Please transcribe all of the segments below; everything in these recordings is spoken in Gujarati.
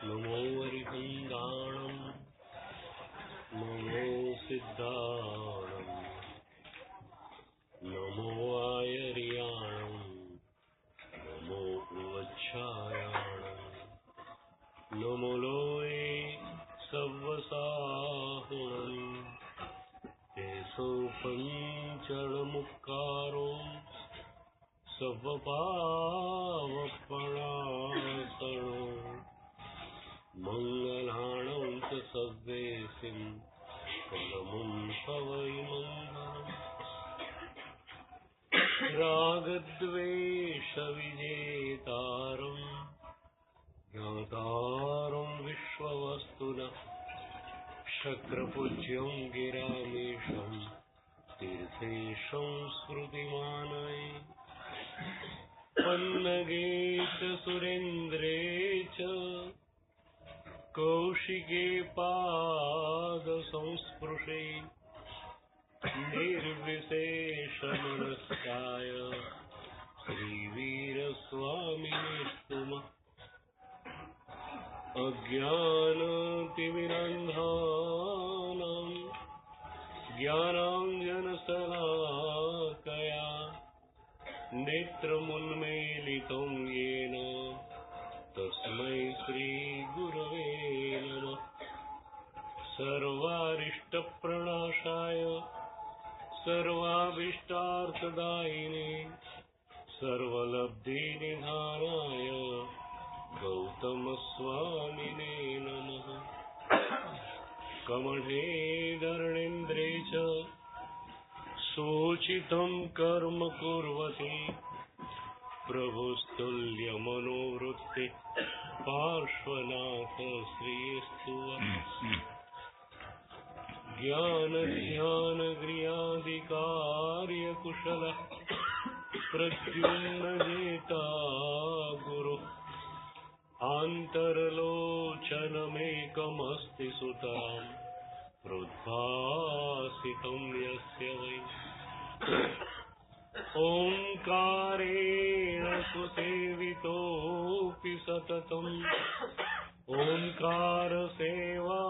नमो हरिहंदाणं नमो सिद्धाणं नमो आयर्याणं नमो उवच्छायाणं नमो लोये सव्वसाहुणं तेसो पञ्चणमुक्कारो सव्वपावपणासनो मंगलाणं च सव्वेसिं परमं पवै मङ्गलम् रागद्वेषविजेतारं ज्ञातारं विश्ववस्तुनः शक्रपूज्यं गिरामीशं तीर्थेशं स्मृतिमानये पन्नगे च सुरेन्द्रे च कौशिके पादसंस्पृशे निर्विशेषमनस्काय श्रीवीरस्वामिनेस्तुमः अज्ञानतिमिरन्धानां ज्ञानाञ्जनशलाकया नेत्रमुन्मीलितं येन तस्मै श्रीगुरवे नमः। सर्वारिष्टप्रणाशाय सर्वाभीष्टार्थदायिने सर्वलब्धिनिधानाय गौतमस्वामिने नमः। कमठे धरणेन्द्रे च सूचितं कर्म कुर्वति प्रभुस्तुल्यमनोवृत्ति पार्श्वनाथ श्रीस्तु ज्ञानध्यानक्रियादिकार्यकुशलः प्रद्युम्नजेता गुरु आन्तरलोचनमेकमस्ति सुतां प्रोद्भासितं यस्य वै ओंकारेण सुसेवितोऽपि सततम् ओंकार सेवा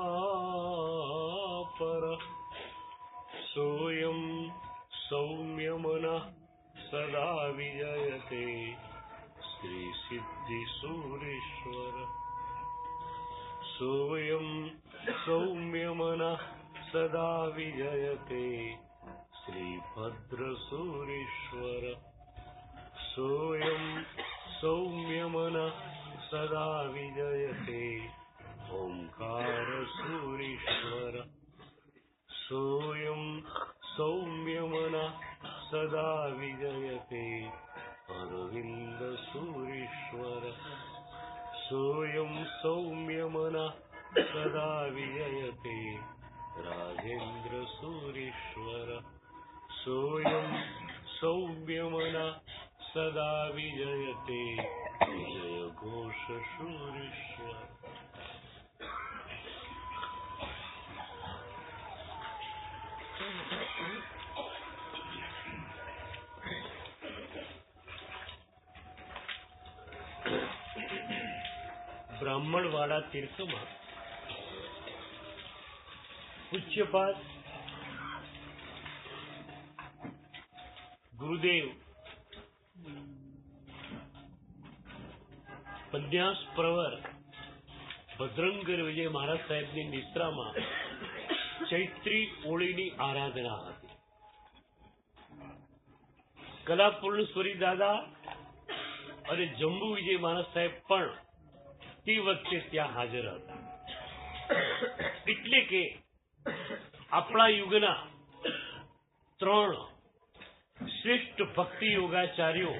पर सोऽयं सौम्यमनः सदा विजयते श्रीसिद्धिसूरीश्वर सोऽयं सौम्यमनः सदा विजयते श्रीभद्रसूरीश्वर सोऽयं सौम्यमनः सदा विजयते ओंकारसूरीश्वर सोऽयं सौम्यमनः सदा विजयते अरविन्दसूरीश्वर सोऽयं सौम्यमनः सदा विजयते राजेन्द्रसूरीश्वर सोऽयं सौम्यमनः सदा विजयते विजयघोषसूरीश्वर ब्राह्मणवाड़ा तीर्थમાં પૂજ્યપાદ ગુરુદેવ પદ્યાસ પ્રવર ભદ્રંગર વિજય મહારાજ સાહેબની નિશ્રામાં ચૈત્રી ઓળીની આરાધના હતી. કલાપૂર્ણેશ્વરી દાદા અને જંબુ વિજય મહારાજ સાહેબ પણ તે વખતે ત્યાં હાજર હતા. એટલે કે આપણા યુગના 3 શ્રેષ્ઠ ભક્તિ યોગાચાર્યો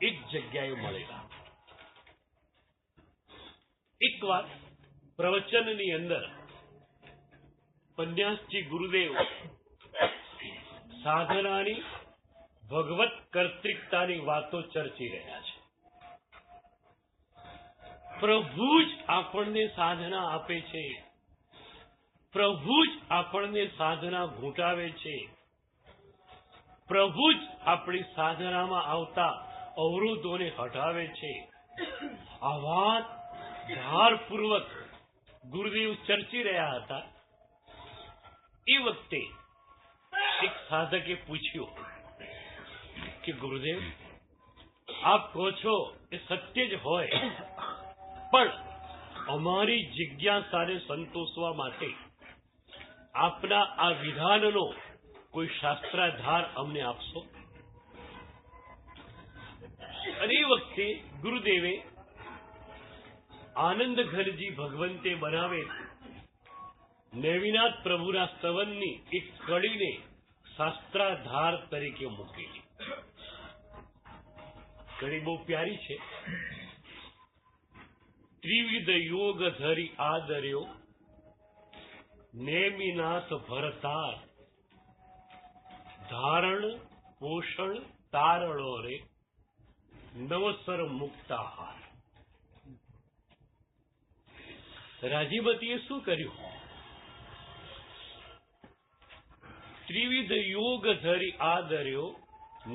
એક જગ્યાએ મળેલા. એક વાત પ્રવચનની અંદર પન્યાસજી ગુરુદેવ સાધનાની ભગવત કર્તૃકતાની વાતો ચર્ચી રહ્યા છે. પ્રભુ જ આપણને સાધના આપે છે, પ્રભુ જ આપણને સાધના ઘૂંટાવે છે, પ્રભુ જ આપણી સાધનામાં આવતા અવરોધોને હટાવે છે. આ વાત ભારપૂર્વક ગુરુદેવ ચર્ચી રહ્યા હતા. એ વખતે એક સાધકે પૂછ્યું કે ગુરુદેવ, આપ કહો છો એ સત્ય જ હોય, પણ અમારી જિજ્ઞાસાને સંતોષવા માટે આપના આ વિધાનનો કોઈ શાસ્ત્રાધાર અમને આપશો? અને એ વખતે ગુરુદેવે આનંદ ઘનજી ભગવંતે બનાવે નેમિનાથ પ્રભુના સ્તવનની એક કડીને શાસ્ત્રાધાર તરીકે મૂકેલી. કડી બહુ પ્યારી છે. ત્રિવિધ યોગ ધરી આદર્યો નેમિનાથ ભરતાર ધારણ પોષણ તારણો રે નવસર મુક્તાહાર. રાજીમતીએ શું કર્યું? ત્રિવિધ યોગ ધરી આદર્યો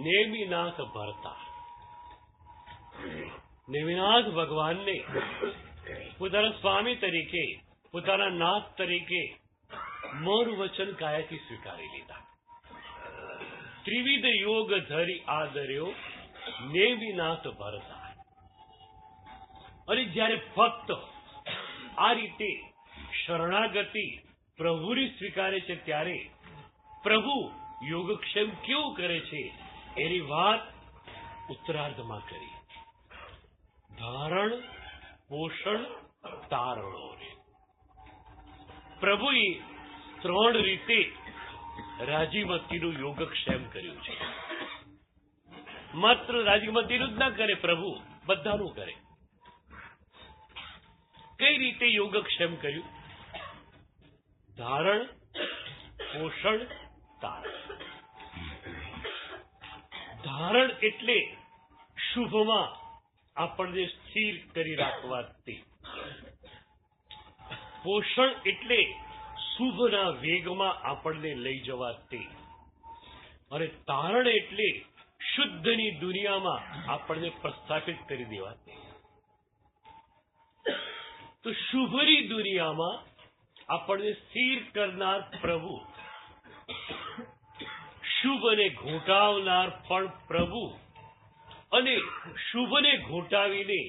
નેમિનાથ ભરતાર. નેમિનાથ ભગવાનને પોતાના સ્વામી તરીકે, પોતાના નાથ તરીકે મૌન વચન કાયાથી સ્વીકારી લીધા. ત્રિવિધ યોગ ધરી આદર્યો નેમિનાથ ભરતાર. અને જ્યારે ભક્ત આ રીતે શરણાગતિ પ્રભુની સ્વીકારે છે ત્યારે પ્રભુ યોગક્ષેમ કેવું કરે છે એની વાત ઉત્તરાર્ધમાં કરી. ધારણ પોષણ તારણો રે. પ્રભુએ 3 રીતે રાજીમતીનું યોગક્ષેમ કર્યું છે. માત્ર રાજીમતીનું જ ના કરે પ્રભુ, બધાનું કરે. કઈ રીતે યોગક્ષેમ કર્યું? ધારણ પોષણ તારણ. ધારણ એટલે શુભમાં આપણને સ્થિર કરી રાખવા તે. પોષણ એટલે શુભના વેગમાં આપણને લઈ જવા તે. અને તારણ એટલે શુદ્ધની દુનિયામાં આપણને પ્રસ્થાપિત કરી દેવા તે. તો શુભની દુનિયામાં આપણને સ્થિર કરનાર પ્રભુ, શુભને ઘૂંટાવનાર પણ પ્રભુ, અને શુભને ઘૂંટાવીને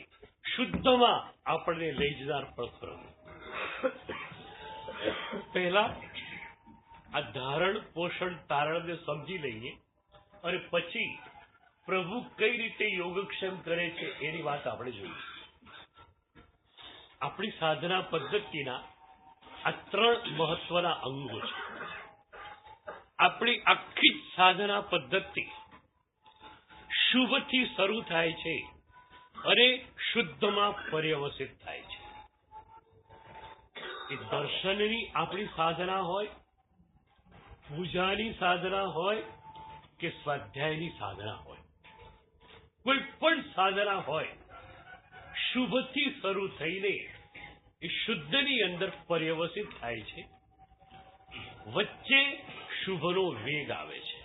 શુદ્ધમાં આપણને લઈ જનાર પણ પ્રભુ. પહેલા આ ધારણ પોષણ તારણને સમજી લઈએ અને પછી પ્રભુ કઈ રીતે યોગક્ષેમ કરે છે એની વાત આપણે જોઈએ. આપણી સાધના પદ્ધતિના આ 3 મહત્વના અંગો છે. આપણી આખી જ સાધના પદ્ધતિ શુભથી શરૂ થાય છે અને શુદ્ધમાં પર્યવસિત થાય છે. એ દર્શનની આપણી સાધના હોય, પૂજાની સાધના હોય કે સ્વાધ્યાયની સાધના હોય, કોઈ પણ સાધના હોય, શુભથી શરૂ થઈને એ શુદ્ધની અંદર પર્યવસિત થાય છે. વચ્ચે શુભનો વેગ આવે છે.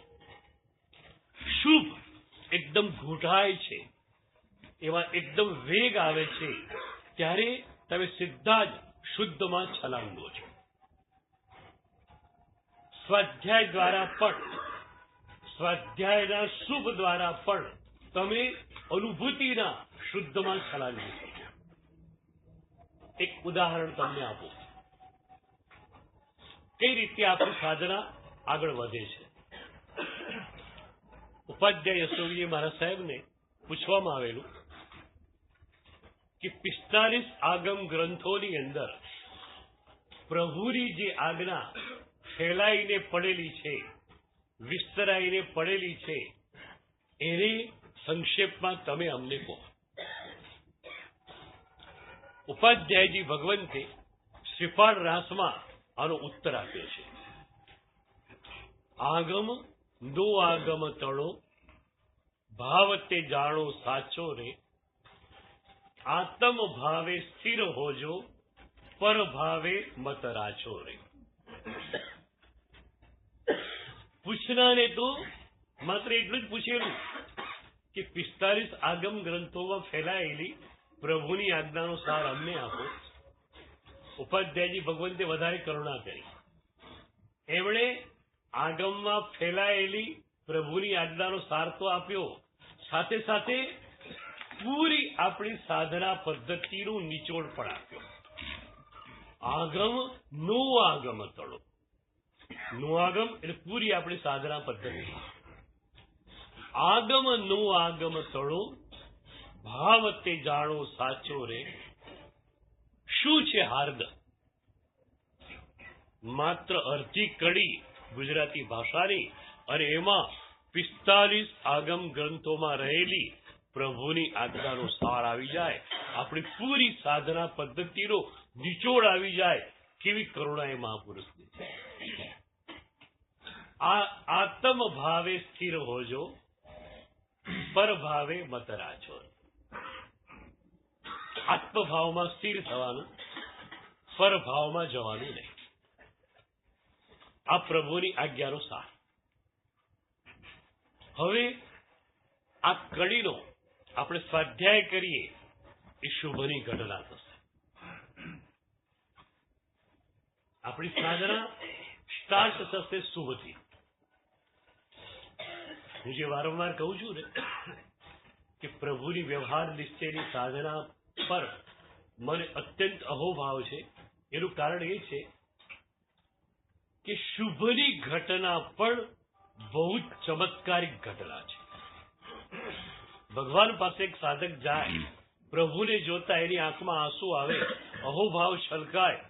શુભ એકદમ ઘૂંટાય છે, એમાં એકદમ વેગ આવે છે, ત્યારે તમે સીધા જ શુદ્ધમાં છલાંગો છો. સ્વાધ્યાય દ્વારા પણ, સ્વાધ્યાયના શુભ દ્વારા પણ તમે અનુભૂતિના શુદ્ધમાં છલાંગી શકો. એક ઉદાહરણ તમને આપું, કઈ રીતે આપણી સાધના આગળ વધે છે. ઉપાધ્યાય યશોવીજી મહારાજ સાહેબને પૂછવામાં આવેલું કે 45 આગમ ગ્રંથોની અંદર પ્રભુની જે આજ્ઞા ફેલાઈને પડેલી છે, વિસ્તરાઈને પડેલી છે, એને સંક્ષેપમાં તમે અમને કહો. ઉપાધ્યાયજી ભગવંતે શ્રીફાળ રાસમાં આનો ઉત્તર આપ્યો છે. આગમ નો આગમ તળો, ભાવ તે જાણો સાચો રે, આત્મ ભાવે સ્થિર હોજો, પર ભાવે મત રાચો રે. પૂછનાને તો માત્ર એટલું જ પૂછેલું કે 45 આગમ ગ્રંથોમાં ફેલાયેલી પ્રભુની આજ્ઞાનો સાર અમને આપો. ઉપાધ્યાયજી ભગવંતે વધારે કરુણા કરી. એમણે આગમમાં ફેલાયેલી પ્રભુની આજ્ઞાનો સાર તો આપ્યો, સાથે સાથે પૂરી આપણી સાધના પદ્ધતિનું નિચોડ પણ આપ્યો. આગમ નો આગમ તળો. નો આગમ એટલે પૂરી આપણી સાધના પદ્ધતિ. આગમ નો આગમ તળો, ભાવ તે જાણો સાચો રે. શું છે હાર્દ? માત્ર અડધી કડી ગુજરાતી ભાષાની અને એમાં 45 આગમ ગ્રંથોમાં રહેલી પ્રભુની આજ્ઞાનો સાર આવી જાય, આપણી પૂરી સાધના પદ્ધતિનો નિચોડ આવી જાય, કેવી કરુણા એ મહાપુરુષની છે. આત્મ ભાવે સ્થિર હોજો, પર ભાવે મત રાચો. આત્મભાવમાં સ્થિર થવાનું, પરભાવમાં જવાનું નહીં. આ પ્રભુની આજ્ઞાનો સાર. હવે આ કડીનો આપણે સ્વાધ્યાય કરીએ એ શુભની ઘટના થશે. આપણી સાધના સ્ટાર્ટ થશે શુભથી. હું જે વારંવાર કહું છું ને કે પ્રભુની વ્યવહાર નિશ્ચયની સાધના પર મને અત્યંત અહોભાવ છે. એનું કારણ એ છે કે શુભની ઘટના પણ બહુ જ ચમત્કારિક ઘટના છે. ભગવાન પાસે એક સાધક જાય, પ્રભુને જોતા એની આંખમાં આંસુ આવે, અહોભાવ છલકાય.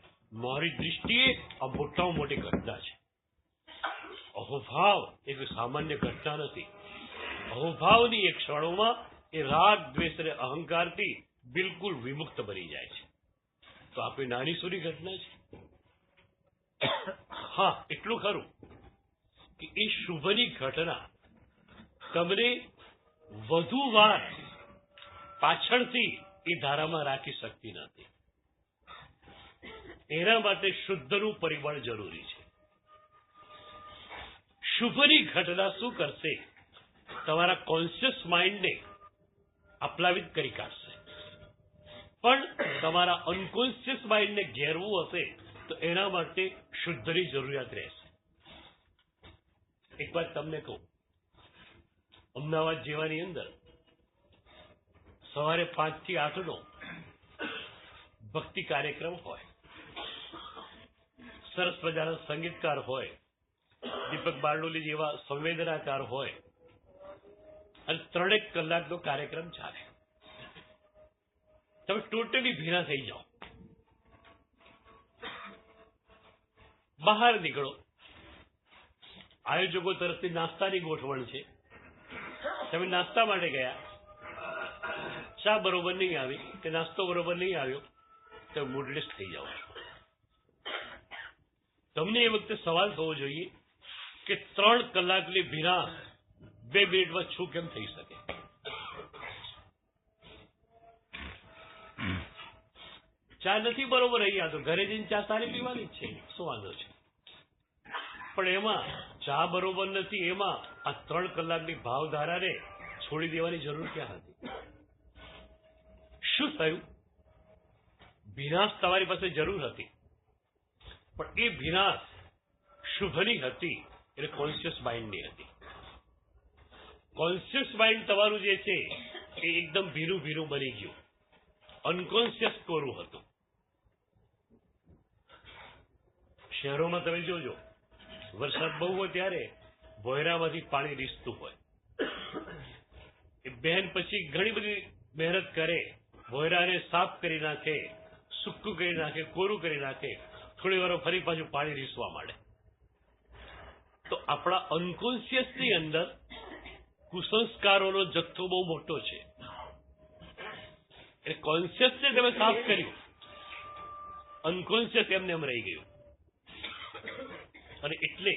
મારી દ્રષ્ટિએ આ મોટામાં મોટી ઘટના છે. અહોભાવ એક સામાન્ય ઘટના નથી. અહોભાવની એક ક્ષણોમાં એ રાગ, દ્વેષ અને અહંકારથી બિલકુલ વિમુક્ત બની જાય છે. તો આપણી નાની સુરી ઘટના છે. હા, એટલું ખરું કે એ શુભની ઘટના તમને વધુ વાર પાછળથી એ ધારામાં રાખી શકતી નથી. એના માટે શુદ્ધનું પરિબળ જરૂરી છે. શુભની ઘટના શું કરશે? તમારા કોન્શિયસ માઇન્ડને અપલાવિત કરી કાઢશે. પણ તમારા અનકોન્શિયસ માઇન્ડને ઘેરવું હશે તો એના માટે શુદ્ધની જરૂરિયાત રહેશે. એક વાત તમને કહું, અમદાવાદ જેવાની અંદર સવારે 5 થી 8 ભક્તિ કાર્યક્રમ હોય, સરસ મજાના સંગીતકાર હોય, દીપક બારડોલી જેવા સંવેદનાકાર હોય, અને 3 કલાકનો કાર્યક્રમ ચાલે. તમે ટોટલી ભીના થઈ જાઓ. બહાર નીકળો, આયોજકો તરફથી નાસ્તાની ગોઠવણ છે, તમે નાસ્તા માટે ગયા, ચા બરોબર નહીં આવી કે નાસ્તો બરોબર નહીં આવ્યો, તો મૂડલેસ થઈ જાઓ છો. તમને એ વખતે સવાલ થવો જોઈએ કે 3 કલાકની ભીના 2 મિનિટમાં છું કેમ થઈ શકે? ચા નથી બરોબર અહીંયા, તો ઘરે જઈને ચા સારી પીવાની જ છે, શું વાંધો છે? પણ એમાં ચા બરોબર નથી, એમાં આ 3 કલાકની ભાવધારાને છોડી દેવાની જરૂર ક્યાં હતી? શું થયું? ભીનાશ તમારી પાસે જરૂર હતી, પણ એ ભીનાશ શુભની હતી, એટલે કોન્શિયસ માઇન્ડની હતી. કોન્શિયસ માઇન્ડ તમારું જે છે એ એકદમ ભીનું ભીનું બની ગયું, અનકોન્શિયસ કોરું હતું. શહેરોમાં તમે જોજો, વરસાદ બહુ હોય ત્યારે ભોયરામાંથી પાણી રીસતું હોય. એ બહેન પછી ઘણી બધી મહેનત કરે, ભોયરાને સાફ કરી નાખે, સૂકું કરી નાખે, કોરું કરી નાખે, થોડી વાર ફરી પાછું પાણી રીસવા માંડે. તો આપણા અનકોન્શિયસની અંદર કુસંસ્કારોનો જથ્થો બહુ મોટો છે. એટલે કોન્શિયસને તમે સાફ કર્યું, અનકોન્શિયસ એમને એમ રહી ગયું. અને એટલે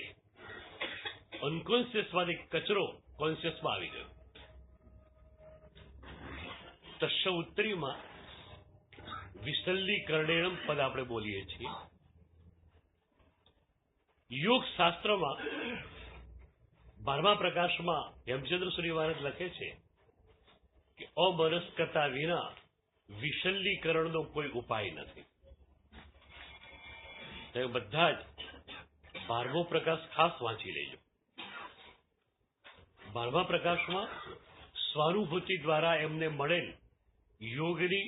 અનકોન્શિયસ માંથી કચરો કોન્શિયસમાં આવી ગયો. તસ્ય ઉત્તરીમાં વિસલ્લીકરણેણમ પદ આપણે બોલીએ છીએ. યોગ શાસ્ત્રમાં 12મા પ્રકાશમાં હેમચંદ્ર સૂરી મહારાજ લખે છે કે અમનસ્કતા વિના વિસલ્લીકરણનો કોઈ ઉપાય નથી. તમે બધા જ 12મો પ્રકાશ ખાસ વાંચી લેજો. 12મા પ્રકાશમાં સ્વાનુભૂતિ દ્વારા એમને મળેલ યોગની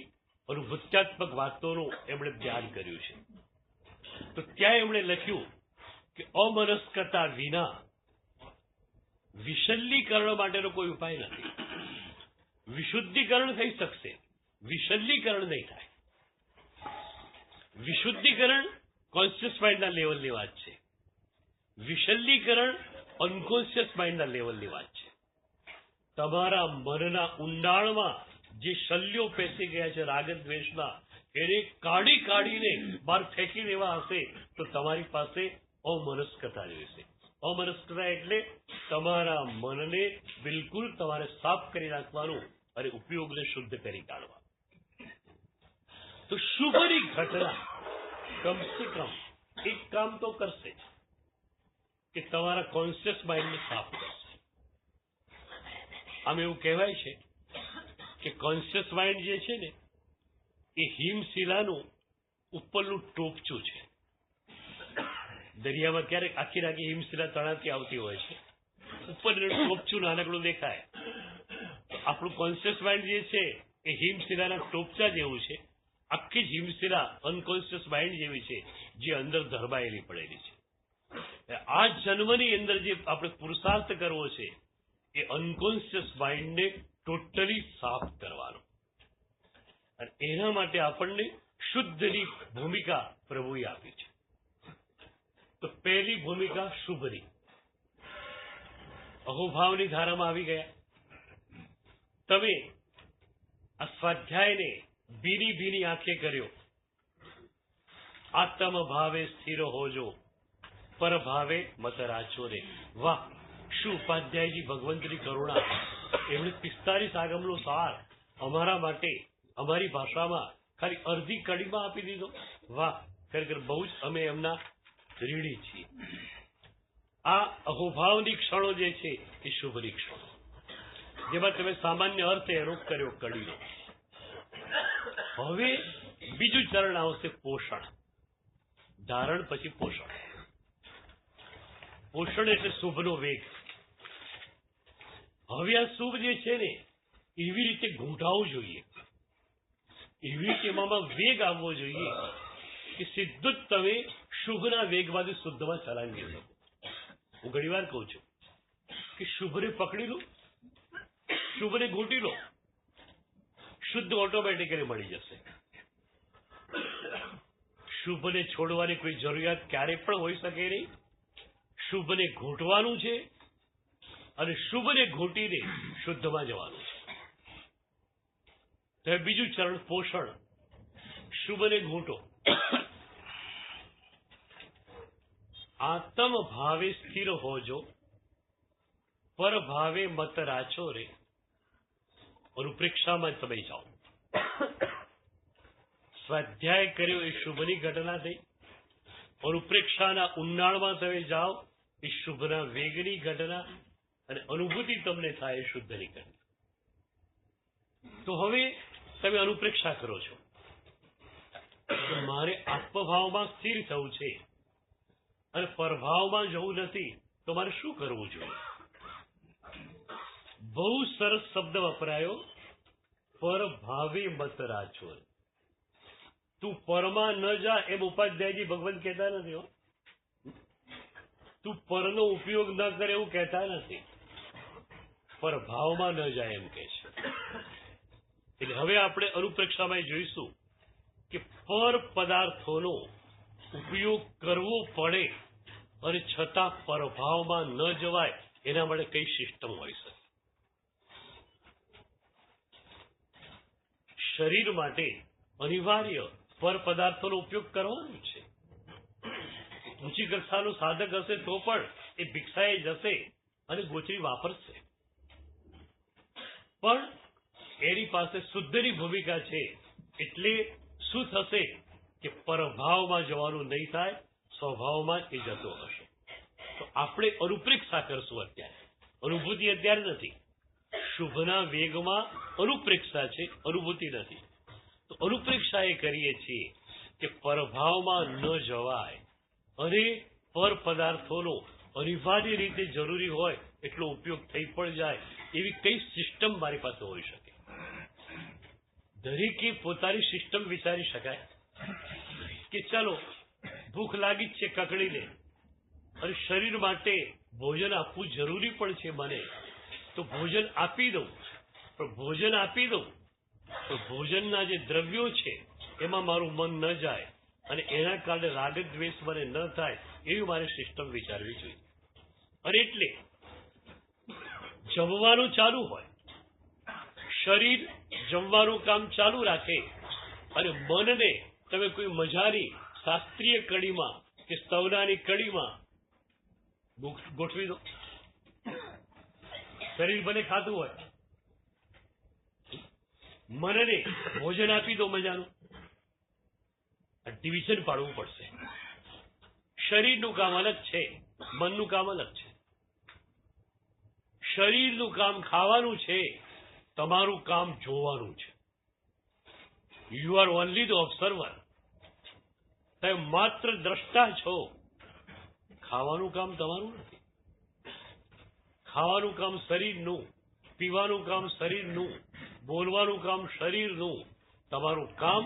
અનુભૂત્યાત્મક વાતોનું એમણે ધ્યાન કર્યું છે. તો ત્યાં એમણે લખ્યું કે અમનસ્કતા વિના વિસલ્લીકરણ માટેનો કોઈ ઉપાય નથી. વિશુદ્ધિકરણ થઈ શકશે, વિસલ્લીકરણ નહીં થાય. વિશુદ્ધિકરણ કોન્શિયસ માઇન્ડના લેવલની વાત છે, વિસલ્લીકરણ અનકોન્શિયસ માઇન્ડના લેવલની વાત છે. તમારા મનના ઊંડાણમાં જે શલ્યો પેસી ગયા છે રાગ દ્વેષના, એને કાઢી કાઢીને બહાર ફેંકી દેવા હશે તો તમારી પાસે અમનસ્કતા રહેશે. અમનસ્કતા એટલે તમારા મનને બિલકુલ તમારે સાફ કરી નાખવાનું અને ઉપયોગને શુદ્ધ કરી કાઢવા. તો શુભની ઘટના કમસે કમ એક કામ તો કરશે કે તમારા કોન્શિયસ માઇન્ડને સાફ કરશે. આમ એવું કહેવાય છે કે કોન્શિયસ માઇન્ડ જે છે ને એ હિમશિલાનું ઉપરનું ટોપચું છે. દરિયામાં ક્યારેક આખી આખી હિમશિલા તણાવતી આવતી હોય છે, ઉપરનું ટોપચું નાનકડું દેખાય. તો આપણું કોન્શિયસ માઇન્ડ જે છે એ હિમશિલાના ટોપચા જેવું છે. આખી જ હિમશિલા અનકોન્શિયસ માઇન્ડ જેવી છે જે અંદર ધરબાયેલી પડેલી છે. આ જન્મની અંદર જે આપણે પુરુષાર્થ કરવો છે એ અનકોન્શિયસ માઇન્ડને ટોટલી સાફ કરવાનો. અને એના માટે આપણને શુદ્ધની ભૂમિકા પ્રભુએ આપી છે. તો પહેલી ભૂમિકા શુભની. અહોભાવની ધારામાં આવી ગયા. તમે આ સ્વાધ્યાયને ભીની ભીની આંખે કર્યો. આત્મ ભાવે સ્થિર હોજો, પર ભાવે મત રાચો રે. વાહ, શું ઉપાધ્યાયજી ભગવંતની કરુણા! એમણે 45 આગમનો સાર અમારા માટે અમારી ભાષામાં ખાલી અડધી કડીમાં આપી દીધો. વાહ, ખરેખર બહુ જ અમે એમના ઋણી છીએ. આ અહોભાવની ક્ષણો જે છે એ શુભની ક્ષણો, જેમાં તમે સામાન્ય અર્થ એનો કર્યો કડીનો. હવે બીજું ચરણ આવશે પોષણ. ધારણ પછી પોષણ. પોષણ એટલે શુભનો વેગ. હવે આ શુભ જે છે ને એવી રીતે ઘૂંટાવવું જોઈએ, એવી રીતે એમાં વેગ આવવો જોઈએ કે સીધું જ તમે શુભના વેગમાંથી શુદ્ધમાં ચલાવી શકો. હું ઘણી વાર કહું છું કે શુભને પકડી લો, શુભને ઘૂંટી લો, શુદ્ધ ઓટોમેટિકલી મળી જશે. શુભને છોડવાની કોઈ જરૂરિયાત ક્યારે પણ હોઈ શકે નહીં. શુભને ઘૂંટવાનું છે અને શુભને ઘૂંટીને શુદ્ધમાં જવાનું છે. તો બીજું ચરણ પોષણ. શુભને ઘૂંટો. આત્મ ભાવે સ્થિર હોજો, પર ભાવે મત રાચો રે. અનુપ્રેક્ષામાં તમે જાઓ. સ્વાધ્યાય કર્યો એ શુભની ઘટના થઈ. અનુપ્રેક્ષાના ઉન્નાળમાં તમે જાઓ એ શુભના વેગની ઘટના, અને અનુભૂતિ તમને થાય એ શુદ્ધની ઘટના. તો હવે તમે અનુપ્રેક્ષા કરો છો કે મારે આત્મભાવમાં સ્થિર થવું છે અને પરભાવમાં જવું નથી, તો મારે શું કરવું જોઈએ? બહુ સરસ શબ્દ વપરાયો, પર ભાવે મત રાચો. તું પરમાં ન જા એમ ઉપાધ્યાયજી ભગવાન કહેતા નથી હો. તું પરનો ઉપયોગ ન કરે એવું કહેતા નથી, પર ભાવમાં ન જાય એમ કહે છે. એટલે હવે આપણે અનુપ્રેક્ષામાં જોઈશું કે પર પદાર્થોનો ઉપયોગ કરવો પડે અને છતાં પરભાવમાં ન જવાય એના માટે કઈ સિસ્ટમ હોય શકે? શરીર માટે અનિવાર્ય પર પદાર્થોનો ઉપયોગ કરવાનો છે. ઊંચી કક્ષાનું સાધક હશે તો પણ એ ભિક્ષાએ જશે અને ગોચરી વાપરશે, પણ એની પાસે શુદ્ધની ભૂમિકા છે એટલે શું થશે કે પરભાવમાં જવાનું નહીં થાય, સ્વભાવમાં જ એ જતો હશે. તો આપણે અનુપ્રેક્ષા કરશું. અત્યારે અનુભૂતિ અત્યારે નથી. શુભના વેગમાં અનુપ્રેક્ષા છે, અનુભૂતિ નથી. તો અનુપ્રેક્ષા એ કરીએ છીએ કે પરભાવમાં ન જવાય અને પર પદાર્થોનો અનિવાર્ય રીતે જરૂરી હોય એટલો ઉપયોગ થઈ પણ જાય એવી કઈ સિસ્ટમ મારી પાસે હોઈ શકે? દરેકે પોતાની સિસ્ટમ વિચારી શકાય કે ચાલો ભૂખ લાગી જ છે કકડીને અને શરીર માટે ભોજન આપવું જરૂરી પણ છે મને, તો ભોજન આપી દઉં. પણ ભોજન આપી દઉં તો ભોજનના જે દ્રવ્યો છે એમાં મારું મન ન જાય અને એના કારણે રાગ દ્વેષ મને ન થાય એવી મારે સિસ્ટમ વિચારવી જોઈએ. અને એટલે જમવાનું ચાલુ હોય, શરીર જમવાનું કામ ચાલુ રાખે અને મનને તમે કોઈ મજાની શાસ્ત્રીય કડીમાં કે સ્તવનાની કડીમાં ગોઠવી દો. શરીર ભલે ખાતું હોય, મનને ભોજન આપી દો મજાનું. ડિવિઝન પાડવું પડશે. શરીરનું કામ અલગ છે, મનનું કામ અલગ છે. શરીરનું કામ ખાવાનું છે, તમારું કામ જોવાનું છે. You are only the observer. તમે માત્ર દ્રષ્ટા છો. ખાવાનું કામ તમારું નથી. ખાવાનું કામ શરીરનું, પીવાનું કામ શરીરનું, બોલવાનું કામ શરીરનું. તમારું કામ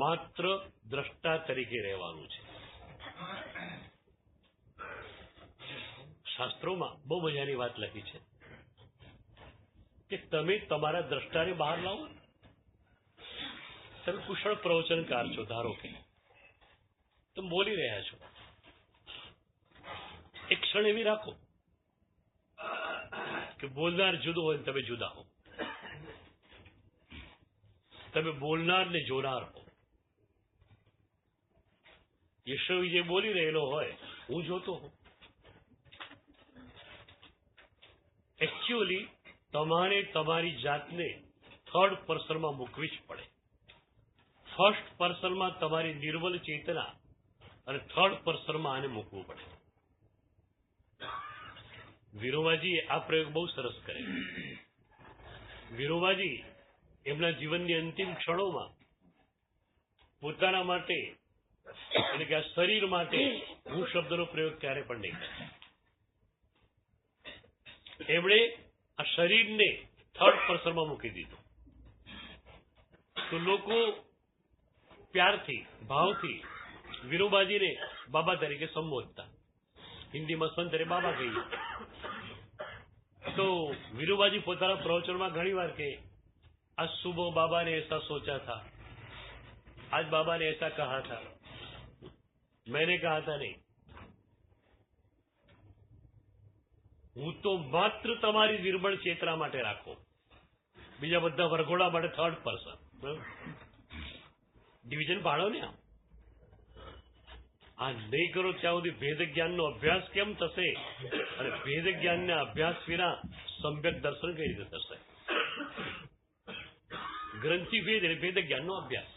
માત્ર દ્રષ્ટા તરીકે રહેવાનું છે. શાસ્ત્રોમાં બહુ મજાની વાત લખી છે કે તમે તમારા દ્રષ્ટાને બહાર લાવો. તમે કુશળ પ્રવચનકાર છો, ધારો કે તમે બોલી રહ્યા છો, એક ક્ષણ એવી રાખો કે બોલનાર જુદો હોય તમે જુદા હો. તમે બોલનાર ને જોનાર હો. યશો જે બોલી રહેલો હોય હું જોતો હોઉં. એકચ્યુઅલી તમારે તમારી જાતને થર્ડ પર્સનમાં મૂકવી જ પડે. ફર્સ્ટ પર્સનમાં તમારી નિર્મલ ચેતના અને થર્ડ પર્સનમાં આને મૂકવું પડે. વિરોબાજીએ આ પ્રયોગ બહુ સરસ કર્યો. વિરોબાજી એમના જીવનની અંતિમ ક્ષણોમાં પોતાના માટે એટલે કે આ શરીર માટે હું શબ્દનો પ્રયોગ ક્યારે પણ નહીં કર્યો. એમણે આ શરીરને થર્ડ પર્સનમાં મૂકી દીધું. તો લોકો પ્યારથી, ભાવથી વિરોબાજીને બાબા તરીકે સંબોધતા. હિન્દીમાં સંતરે બાબા કહીએ. તો વિરોબાજી પોતાના પ્રવચનમાં ઘણી વાર કહે, आज सुबह बाबा ने ऐसा सोचा था, आज बाबा ने ऐसा कहा था, मैंने कहा था नहीं. હું તો માત્ર તમારી નિર્બળ ચેતના માટે રાખો, બીજા બધા વરઘોડા માટે થર્ડ પર્સન. ડિવિઝન પાડો ને. આ નહીં કરો ત્યાં સુધી ભેદ જ્ઞાનનો અભ્યાસ કેમ થશે? અને ભેદ જ્ઞાનના અભ્યાસ વિના સમ્યક દર્શન કઈ રીતે થશે? ગ્રંથિ ભેદ એટલે ભેદ જ્ઞાનનો અભ્યાસ.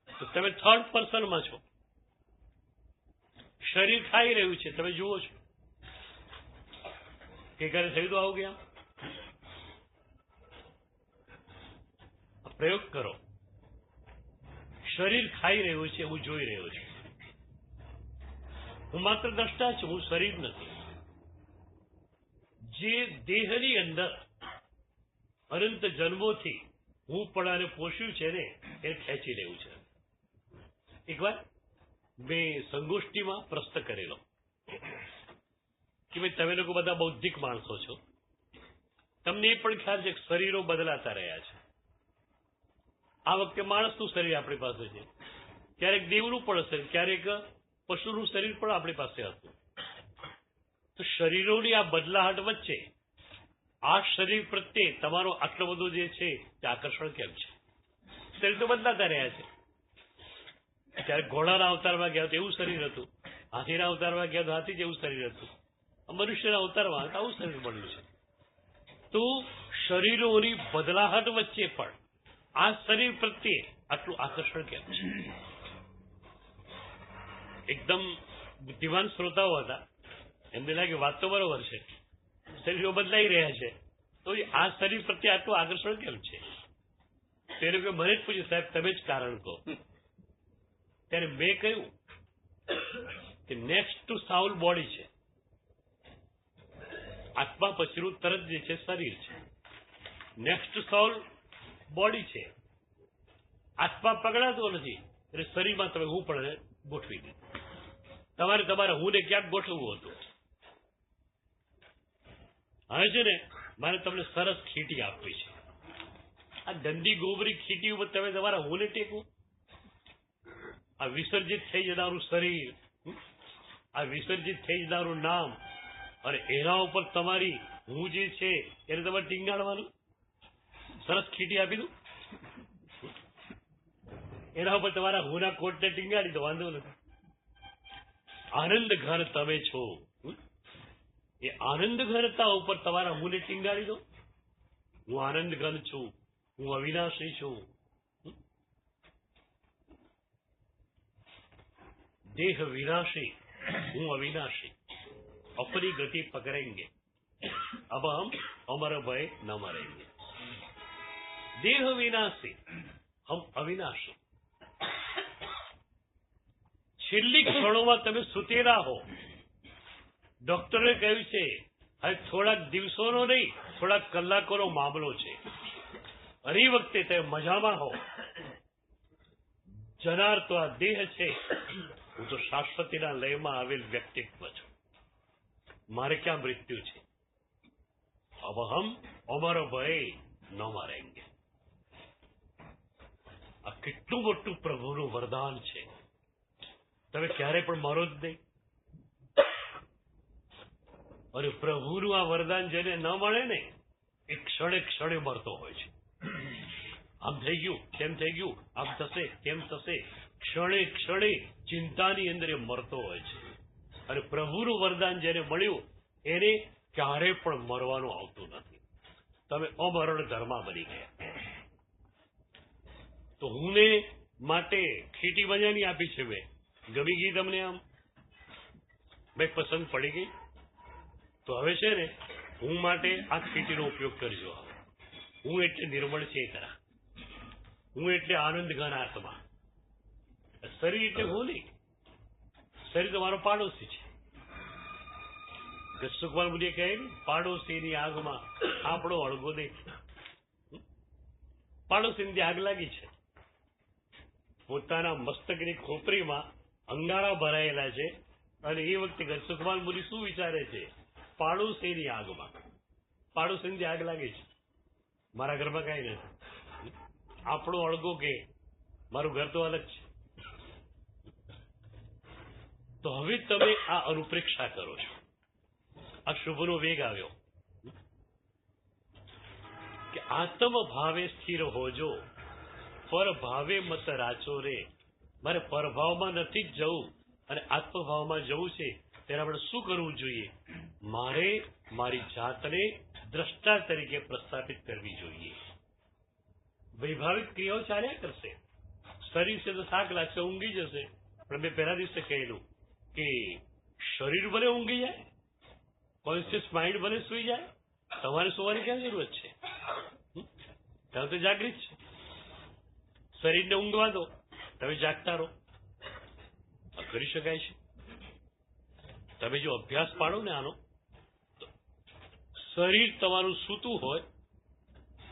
તો તમે થર્ડ પર્સનમાં છો. શરીર ખાઈ રહ્યું છે, તમે જુઓ છો કે ઘરે થયું તો આવું ગયા. પ્રયોગ કરો. શરીર ખાઈ રહ્યું છે, હું જોઈ રહ્યો છું. હું માત્ર દ્રષ્ટા છું, હું શરીર નથી. જે દેહની અંદર અનંત જન્મોથી હું પડાને પોષ્યું છે ને એ ખેંચી રહ્યું છે. એકવાર મેં સંગોષ્ઠીમાં પ્રશ્ન કરેલો કે ભાઈ તમે લોકો બધા બૌદ્ધિક માણસો છો, તમને એ પણ ખ્યાલ છે કે શરીરો બદલાતા રહ્યા છે. આ વખતે માણસનું શરીર આપણી પાસે છે, ક્યારેક દેવનું પણ શરીર, ક્યારેક પશુનું શરીર પણ આપણી પાસે હતું. તો શરીરોની આ બદલાહટ વચ્ચે આ શરીર પ્રત્યે તમારો આટલો બધો જે છે તે આકર્ષણ કેમ છે? શરીર તો બદલાતા રહ્યા છે. ત્યારે ઘોડાના અવતારમાં ગયા તો એવું શરીર હતું, હાથીના અવતારમાં ગયા તો હાથી જેવું શરીર હતું, મનુષ્યના અવતારમાં આવું શરીર બન્યું છે. તો શરીરોની બદલાહટ વચ્ચે પણ આ શરીર પ્રત્યે આટલું આકર્ષણ કેમ છે? એકદમ બુદ્ધિમાન શ્રોતાઓ હતા, એમને લાગે વાત તો બરોબર છે, શરીરો બદલાઈ રહ્યા છે, તો આ શરીર પ્રત્યે આટલું આકર્ષણ કેમ છે? તો એ લોકો મને જ પૂછ્યું, સાહેબ તમે જ કારણ કહો. ત્યારે મેં કહ્યું કે નેક્સ્ટ ટુ સાઉલ બોડી છે, આત્મા પછીનું તરત જે છે શરીર છે. નેક્સ્ટ ટુ સાઉલ બોડી છે, આત્મા પકડાતો નથી એટલે શરીરમાં તમે હું પણ ગોઠવી દીધું. તમારે હું ને ક્યાંક ગોઠવવું હતું. હવે છે ને મારે તમને સરસ ખીટી આપવી છે. આ ગંદી ગોબરી ખીટી ઉપર તમે તમારા હું ને ટેકવું? આ વિસર્જિત થઈ જનારું શરીર, આ વિસર્જિત થઈ જનારું નામ, અને એના ઉપર તમારી હું જે છે એને તમારે ટીંગાડવાનું? સરસ ખીટી આપી દઉં, એના ઉપર તમારા હુના કોટને ટીંગાડી દો, વાંધો નથી. આનંદ ઘર તમે છો, એ આનંદ ઘનતા ઉપર તમારા હુંને ટીંગાડી દો. હું આનંદ ઘન છું, હું અવિનાશી છું. देह विनाशी, हूँ अविनाशी, अपनी गति पकड़ेंगे, अब हम अमर भय न मरेंगे. देह विनाशी, हम अविनाशी. છેલ્લી ક્ષણોમાં તમે સુતેલા હો. ડોક્ટરે કહ્યું છે હવે થોડાક દિવસોનો નહીં, થોડાક કલાકોનો મામલો છે. અને એ વખતે તમે મજામાં હો. જનાર તો આ દેહ છે, હું તો શાશ્વતીના લયમાં આવેલ વ્યક્તિત્વ છું. મારે ક્યાં મૃત્યુ છે? અબ હમ અમર ભય ન મરેંગે. આ કેટલું મોટું પ્રભુનું વરદાન છે. તમે ક્યારે પણ મરો જ નહીં. અને પ્રભુનું આ વરદાન જેને ન મળે ને એ ક્ષણે ક્ષણે મરતો હોય છે. આમ થઈ ગયું, તેમ થઈ ગયું, આમ થશે, તેમ થશે, ક્ષણે ક્ષણે ચિંતાની અંદર એ મરતો હોય છે. અને પ્રભુનું વરદાન જેને મળ્યું એને ક્યારે પણ મરવાનું આવતું નથી. તમે અમરણ ધર્મા બની ગયા. તો હુંને માટે ખીટી મજાની આપી છે મેં. ગમી ગઈ તમને? આમ મેં પસંદ પડી ગઈ. તો હવે છે ને હું માટે આ ખીટીનો ઉપયોગ કરજો. હું એટલે નિર્મળ ચેતના, હું એટલે આનંદ ઘન આત્મા. શરીર એટલે હું નહીં. શરીર તમારો પાડોશી છે. સુખપાલ મુનિએ કહે ને, પાડોશીની આગમાં આપણો અળગો નહીં. પાડોશીની આગ લાગી છે, પોતાના મસ્તકની ખોપરીમાં અંગારા ભરાયેલા છે, અને એ વખતે સુખપાલ મુનિ શું વિચારે છે? પાડોશીની આગમાં, પાડોશીની આગ લાગી છે, મારા ઘરમાં કઈ નથી. આપણો અળગો કે મારું ઘર તો અલગ છે. તો હવે તમે આ અનુપ્રેક્ષા કરો છો. આ શુભનો વેગ આવ્યો કે આત્મ ભાવે સ્થિર હોજો, પર ભાવે મત રાચો રે. મારે પરભાવમાં નથી જ જવું અને આત્મભાવમાં જવું છે. ત્યારે આપણે શું કરવું જોઈએ? મારે મારી જાતને દ્રષ્ટા તરીકે પ્રસ્થાપિત કરવી જોઈએ. વૈભાવિક ક્રિયાઓ ચાલ્યા કરશે. શરીર છે તો થાક લાગશે, ઊંઘી જશે. પણ મેં પહેલા દિવસે કહેલું કે શરીર ભલે ઊંઘી જાય, કોન્શિયસ માઇન્ડ ભલે સુઈ જાય, તમારે સુવાની ક્યાં જરૂરત છે? તમે તો જાગૃત છે. શરીરને ઊંઘવા દો, તમે જાગતા રહો. આ કરી શકાય છે. તમે જો અભ્યાસ પાડો ને આનો, તો શરીર તમારું સૂતું હોય,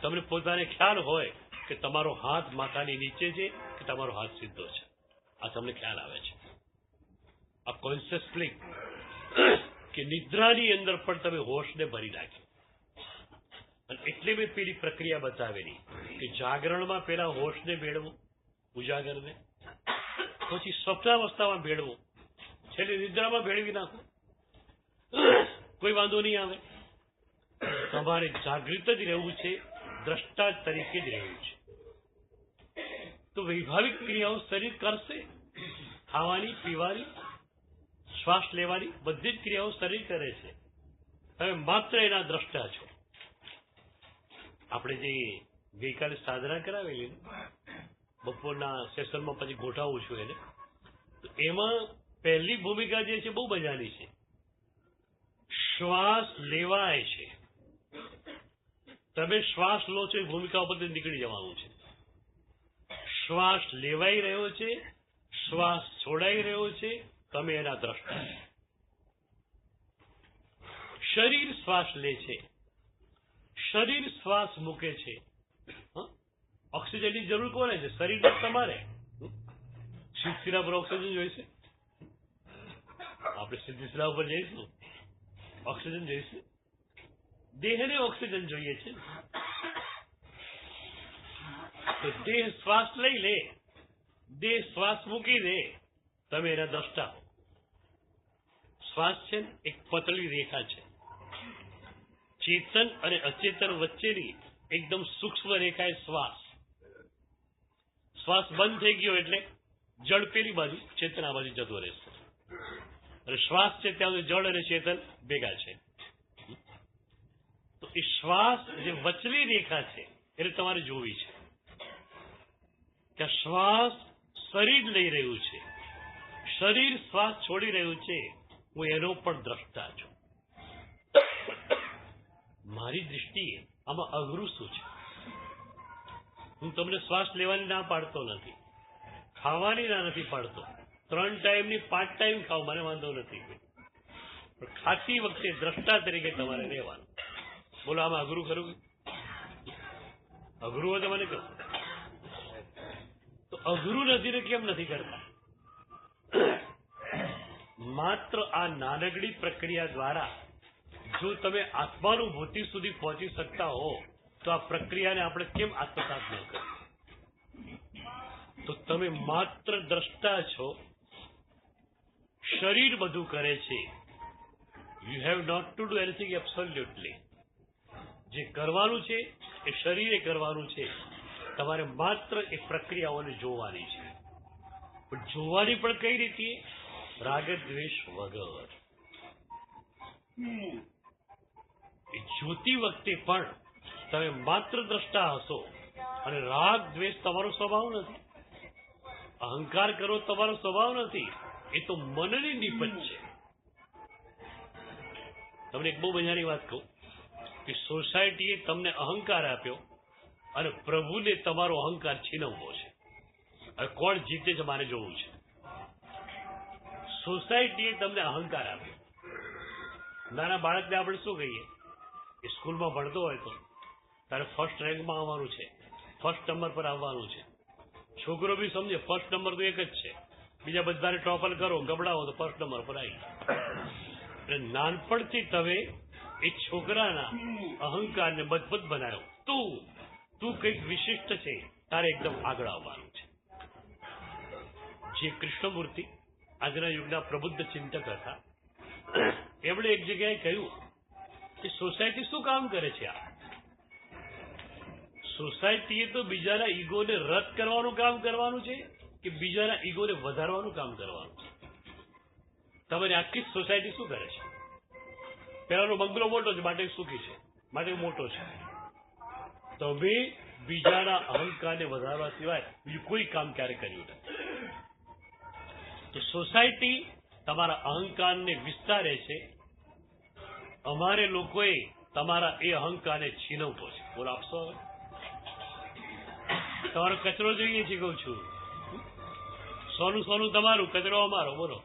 તમને પોતાને ખ્યાલ હોય કે તમારો હાથ માથાની નીચે છે કે તમારો હાથ સીધો છે. આ તમને ખ્યાલ આવે છે. આ કોન્શિયસ સ્લીપ કે નિદ્રાની અંદર પણ તમે હોશને ભરી નાખ્યો. અને એટલે મેં પેલી પ્રક્રિયા બતાવેલી કે જાગરણમાં પેલા હોશને મેળવો, ઉજાગરને, પછી સ્વપ્નાવસ્થામાં ભેળવો, છેલ્લે નિદ્રામાં ભેળવી નાખો, કોઈ વાંધો નહીં આવે. તમારે જાગૃત જ રહેવું છે, દ્રષ્ટા તરીકે જ રહેવું છે. તો વૈભાવિક ક્રિયાઓ શરીર કરશે, ખાવાની, પીવાની, શ્વાસ લેવાની, બધી જ ક્રિયાઓ શરીર કરે છે. તમે માત્ર એના દ્રષ્ટા છો. આપણે જે ગઈકાલે સાધના કરાવેલી બપોરના સેશનમાં પછી ગોઠાવું છું એને, તો એમાં પહેલી ભૂમિકા જે છે બહુ મજાની છે. શ્વાસ લેવાય છે, તમે શ્વાસ લો છો એ ભૂમિકા ઉપરથી નીકળી જવાનું છે. શ્વાસ લેવાઈ રહ્યો છે, શ્વાસ છોડાઈ રહ્યો છે, તમે એના દ્રષ્ટા. શરીર શ્વાસ લે છે, શરીર શ્વાસ મૂકે છે. ઓક્સિજનની જરૂર કોને છે? શરીર તમારે. શિલા પર ઓક્સિજન જોઈશે, આપણે સીધી શિલા ઉપર જઈશું, ઓક્સિજન જોઈશે. દેહને ઓક્સિજન જોઈએ છે. તો દેહ શ્વાસ લઈ લે, દેહ શ્વાસ મૂકી દે, તમે એના દ્રષ્ટા હો. શ્વાસ છે ને એક પતળી રેખા છે, ચેતન અને અચેતન વચ્ચેની એકદમ સૂક્ષ્મ રેખા એ શ્વાસ. શ્વાસ બંધ થઈ ગયો એટલે જળ પેલી બાજુ, ચેતન આ બાજુ જતો રહેશે. અને શ્વાસ છે ત્યાં સુધી જળ અને ચેતન ભેગા છે. તો એ શ્વાસ જે વચલી રેખા છે એટલે તમારે જોવી છે કે શ્વાસ શરીર લઈ રહ્યું છે, શરીર શ્વાસ છોડી રહ્યું છે, હું એનો પણ દ્રષ્ટા છું. મારી દ્રષ્ટિએ આમાં અઘરું શું છે? હું તમને શ્વાસ લેવાની ના પાડતો નથી, ખાવાની ના નથી પાડતો. 3 ટાઈમની 5 ટાઈમ ખાવ, મને વાંધો નથી, પણ ખાતી વખતે દ્રષ્ટા તરીકે તમારે રહેવાનું. બોલો આમાં અઘરું ખરું? અઘરું હોય તો મને કહો. તો અઘરું નથી ને કેમ નથી કરતા? માત્ર આ નાનકડી પ્રક્રિયા દ્વારા જો તમે આત્માનુભૂતિ સુધી પહોંચી શકતા હો તો આ પ્રક્રિયાને આપણે કેમ આત્મસાત ન કરીએ? તો તમે માત્ર દ્રષ્ટા છો, શરીર બધું કરે છે. You have not to do anything absolutely. જે કરવાનું છે એ શરીરે કરવાનું છે, તમારે માત્ર એ પ્રક્રિયાઓને જોવાની છે. પણ જોવાની પણ કઈ રીતે? રાગ દ્વેષ વગર. એ જોતી વખતે પણ તમે માત્ર દ્રષ્ટા હશો અને રાગ દ્વેષ તમારો સ્વભાવ નથી, અહંકાર કરો તમારો સ્વભાવ નથી, એ તો મનની નિપજ છે. તમને એક બહુ મજાની વાત કહું કે સોસાયટીએ તમને અહંકાર આપ્યો અને પ્રભુને તમારો અહંકાર છીનવવો છે. હવે કોણ જીતે છે મારે જોવું છે. સોસાયટીએ તમને અહંકાર આપ્યો. નાના બાળકને આપણે શું કહીએ? એ સ્કૂલમાં ભણતો હોય તો તારે ફર્સ્ટ રેન્કમાં આવવાનું છે, ફર્સ્ટ નંબર પર આવવાનું છે. છોકરો બી સમજે ફર્સ્ટ નંબર તો એક જ છે, બીજા બધાને ટોપલ કરો, ગબડાવો તો ફર્સ્ટ નંબર પર આવી. એટલે નાનપણથી તમે એ છોકરાના અહંકારને મજબૂત બનાવ્યો. તું કંઈક વિશિષ્ટ છે, તારે એકદમ આગળ આવવાનું છે. જે કૃષ્ણમૂર્તિ આજના યુગના પ્રબુદ્ધ ચિંતક હતા, એમણે એક જગ્યાએ કહ્યું કે સોસાયટી શું કામ કરે છે? આ સોસાયટીએ તો બીજાના ઈગોને રદ કરવાનું કામ કરવાનું છે કે બીજાના ઈગોને વધારવાનું કામ કરવાનું છે? તમારી આખી સોસાયટી શું કરે છે? પેલાનો બંગલો મોટો છે માટે સુખી છે, માટે મોટો છે. તમે બીજાના અહંકારને વધારવા સિવાય બીજું કોઈ કામ ક્યારે કર્યું નથી. તો સોસાયટી તમારા અહંકારને વિસ્તારે છે. અમારે લોકોએ તમારા એ અહંકારને છીનવવો છે. બોલો આપશો? હવે તમારો કચરો જોઈએ છે, કહું છું. સોનું તમારું, કચરો અમારો. બોલો,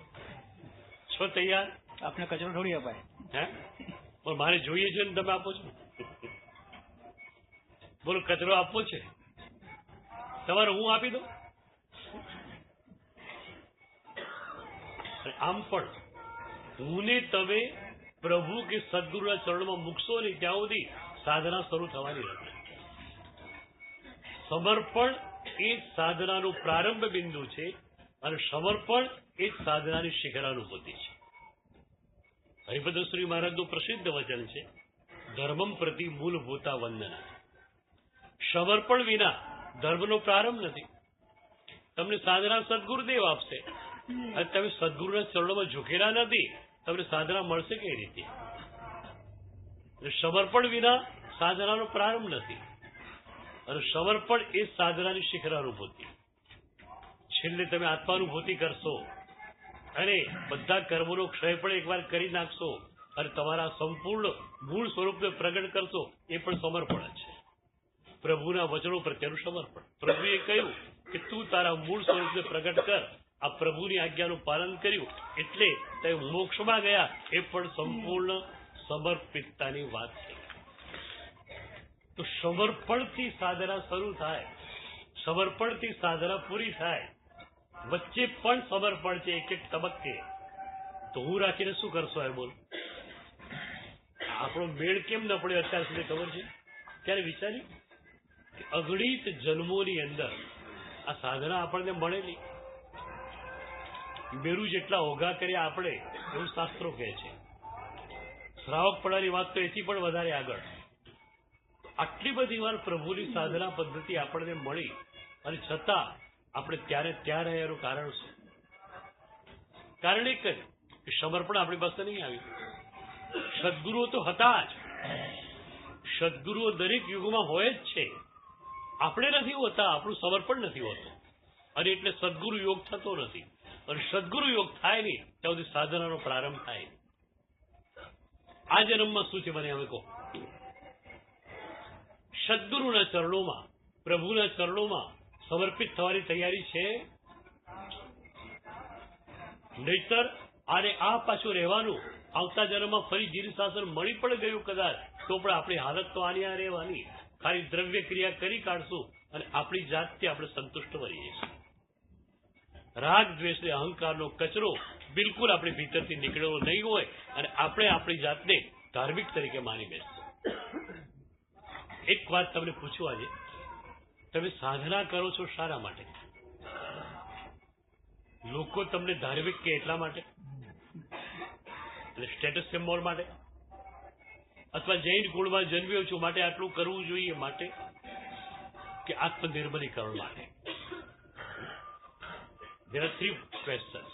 છો તૈયાર? આપને કચરો થોડી અપાય. હે? પણ મારે જોઈએ છે ને તમે આપો છો. બોલો, કચરો આપવો છે તમારે, હું આપી દઉં. આમ પણ હું ને તમે પ્રભુ કે સદગુરુના ચરણમાં મૂકશો નહીં ત્યાં સુધી સાધના શરૂ થવાની નથી. સમર્પણ એ સાધનાનું પ્રારંભ બિંદુ છે અને સમર્પણ એ સાધનાની શિખરાનુભૂતિ છે. હરિભદ્રશ્રી મહારાજનું પ્રસિદ્ધ વચન છે, ધર્મમ પ્રતિ મૂળભૂતા વંદના. સમર્પણ વિના ધર્મનો પ્રારંભ નથી. તમને સાધના સદગુરુદેવ આપશે અને તમે સદગુરુના ચરણોમાં ઝૂકેલા નથી, તમને સાધના મળશે કઈ રીતે? સમર્પણ વિના સાધનાનો પ્રારંભ નથી અને સમર્પણ એ સાધનાની શિખરાનુભૂતિ. છેલ્લે તમે આત્માનુભૂતિ કરશો અને બધા કર્મોનો ક્ષય પણ એકવાર કરી નાખશો અને તમારા સંપૂર્ણ મૂળ સ્વરૂપને પ્રગટ કરશો, એ પણ સમર્પણ જ છે. પ્રભુના વચનો પ્રત્યેનું સમર્પણ. પ્રભુએ કહ્યું કે તું તારા મૂળ સ્વરૂપને પ્રગટ કર. આ પ્રભુની આજ્ઞાનું પાલન કર્યું એટલે તમે મોક્ષમાં ગયા, એ પણ સંપૂર્ણ સમર્પિતતાની વાત છે. તો સમર્પણથી સાધના શરૂ થાય, સમર્પણથી સાધના પૂરી થાય. વચ્ચે પણ સમર્પણ છે એક એક તબક્કે. તો હું રાખીને શું કરશો એ બોલ? આપણો મેળ કેમ ન પડ્યો અત્યાર સુધી ખબર છે? ત્યારે વિચાર્યું કે અગણિત જન્મોની અંદર આ સાધના આપણને મળેલી. મેરુ જેટલા ઓઘા કર્યા આપણે, એવું શાસ્ત્રો કહે છે. શ્રાવક પડાની વાત તો એથી પણ વધારે આગળ. આટલી બધી વાર પ્રભુની સાધના પદ્ધતિ આપણને મળી અને છતાં આપણે ત્યારે ત્યાં રહ્યા એનું કારણ શું? કારણ એક જ કે સમર્પણ આપણી પાસે નહીં આવ્યું. સદગુરુઓ તો હતા જ, સદગુરુઓ દરેક યુગમાં હોય જ છે. આપણે નથી હોતા, આપણું સમર્પણ નથી હોતું અને એટલે સદગુરુ યોગ થતો નથી. અને સદગુરુ યોગ થાય નહીં ત્યાં સુધી સાધનાનો પ્રારંભ થાય નહીં. આ જન્મમાં શું છે મને હવે કહો? સદગુરુના ચરણોમાં, પ્રભુના ચરણોમાં સમર્પિત થવાની તૈયારી છે? નહીતર આને આ પાછું રહેવાનું. આવતા જન્મમાં ફરી ગીર શાસન મળી પણ ગયું કદાચ તો પણ આપણી હાલત તો આની આ રહેવાની. ખાલી દ્રવ્ય ક્રિયા કરી કાઢશું અને આપણી જાતથી આપણે સંતુષ્ટ કરી જઈશું. રાગ દ્વેષ ને અહંકારનો કચરો બિલકુલ આપણી ભીતરથી નીકળેલો નહીં હોય અને આપણે આપણી જાતને ધાર્મિક તરીકે માની બેસશું. એક વાત તમને પૂછું, આજે તમે સાધના કરો છો શાના માટે? લોકો તમને ધાર્મિક કે એટલા માટે, એટલે સ્ટેટસ સિમ્બોલ માટે, અથવા જૈન કુળમાં જન્મ્યો છું માટે આટલું કરવું જોઈએ માટે, કે આત્મનિર્મલીકરણ માટે? There are three questions.